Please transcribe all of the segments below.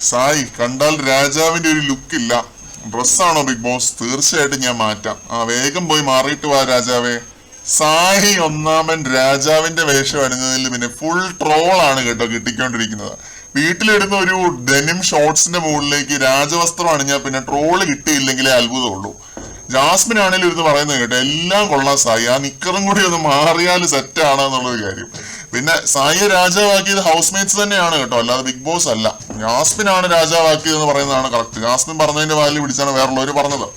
സായി കണ്ടാൽ രാജാവിന്റെ ഒരു ലുക്ക് ഇല്ല. ഡ്രസ്സാണോ ബിഗ് ബോസ്? തീർച്ചയായിട്ടും ഞാൻ മാറ്റാം. വേഗം പോയി മാറിയിട്ട് വാ രാജാവേ. സായി ഒന്നാമൻ രാജാവിന്റെ വേഷം അണിഞ്ഞതിൽ പിന്നെ ഫുൾ ട്രോളാണ് കേട്ടോ കിട്ടിക്കൊണ്ടിരിക്കുന്നത്. വീട്ടിലിടുന്ന ഒരു ഡെനിം ഷോർട്സിന്റെ മുകളിലേക്ക് രാജവസ്ത്രം അണിഞ്ഞാൽ പിന്നെ ട്രോള് കിട്ടിയില്ലെങ്കിലേ അത്ഭുതമുള്ളൂ. ജാസ്മിൻ ആണെങ്കിലും ഇരുന്ന് പറയുന്നത് കേട്ടോ, എല്ലാം കൊള്ളാം സായി, ആ നിക്കറും കൂടി ഒന്ന് മാറിയാൽ സെറ്റാണ് എന്നുള്ളൊരു കാര്യം. പിന്നെ സായിയെ രാജാവാക്കിയത് ഹൗസ് മേറ്റ്സ് തന്നെയാണ് കേട്ടോ, അല്ലാതെ ബിഗ് ബോസ് അല്ല. ജാസ്മിൻ ആണ് രാജാവാക്കിയതെന്ന് പറയുന്നതാണ് കറക്റ്റ്. ജാസ്മിൻ പറഞ്ഞതിന്റെ വാലിൽ പിടിച്ചാണ് വേറുള്ളവർ പറഞ്ഞത്.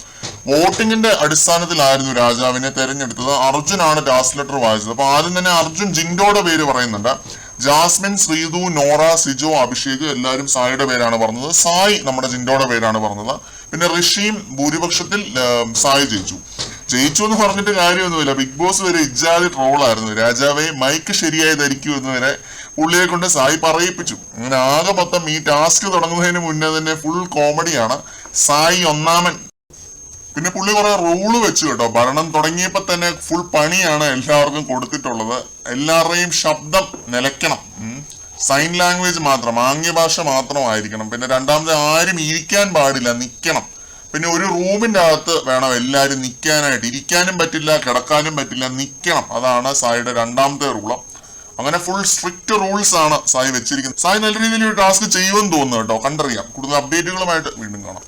വോട്ടിങ്ങിന്റെ അടിസ്ഥാനത്തിലായിരുന്നു രാജാവിനെ തെരഞ്ഞെടുത്തത്. അർജുനാണ് ടാസ്ക് ലെറ്റർ വായിച്ചത്. അപ്പൊ ആദ്യം തന്നെ അർജുൻ ജിൻഡോയുടെ പേര് പറയുന്നുണ്ട്. ജാസ്മിൻ, ശ്രീതു, നോറ, സിജോ, അഭിഷേക് എല്ലാവരും സായിയുടെ പേരാണ് പറഞ്ഞത്. സായി നമ്മുടെ ജിൻഡോയുടെ പേരാണ് പറഞ്ഞത്. പിന്നെ ഋഷിയും ഭൂരിപക്ഷത്തിൽ സായി ജയിച്ചു എന്ന് പറഞ്ഞിട്ട് കാര്യമൊന്നുമില്ല. ബിഗ് ബോസ് വരെ ഇജ്ജാതി ട്രോളായിരുന്നു. രാജാവെ മൈക്ക് ശരിയായി ധരിക്കൂ എന്ന് വരെ പുള്ളിയെ കൊണ്ട് സായി പറയിപ്പിച്ചു. അങ്ങനെ ആകെ മൊത്തം ഈ ടാസ്ക് തുടങ്ങുന്നതിന് മുന്നേ തന്നെ ഫുൾ കോമഡിയാണ്. സായി ഒന്നാമൻ. പിന്നെ പുള്ളി കുറെ റൂള് വെച്ചു കേട്ടോ. ഭരണം തുടങ്ങിയപ്പോ തന്നെ ഫുൾ പണിയാണ് എല്ലാവർക്കും കൊടുത്തിട്ടുള്ളത്. എല്ലാവരുടെയും ശബ്ദം നിലയ്ക്കണം, സൈൻ ലാംഗ്വേജ് മാത്രം, ആംഗ്യഭാഷ മാത്രമായിരിക്കണം. പിന്നെ രണ്ടാമത് ആരും ഇരിക്കാൻ പാടില്ല, നിൽക്കണം. പിന്നെ ഒരു റൂമിന്റെ അകത്ത് വേണം എല്ലാവരും നിൽക്കാനായിട്ട്. ഇരിക്കാനും പറ്റില്ല, കിടക്കാനും പറ്റില്ല, നിൽക്കണം. അതാണ് സായിയുടെ രണ്ടാമത്തെ റൂള്. അങ്ങനെ ഫുൾ സ്ട്രിക്റ്റ് റൂൾസ് ആണ് സായി വെച്ചിരിക്കുന്നത്. സായി നല്ല രീതിയിൽ ഒരു ടാസ്ക് ചെയ്യുമെന്ന് തോന്നുന്നു കേട്ടോ. കണ്ടറിയാം. കൂടുതൽ അപ്ഡേറ്റുകളുമായിട്ട് വീണ്ടും കാണാം.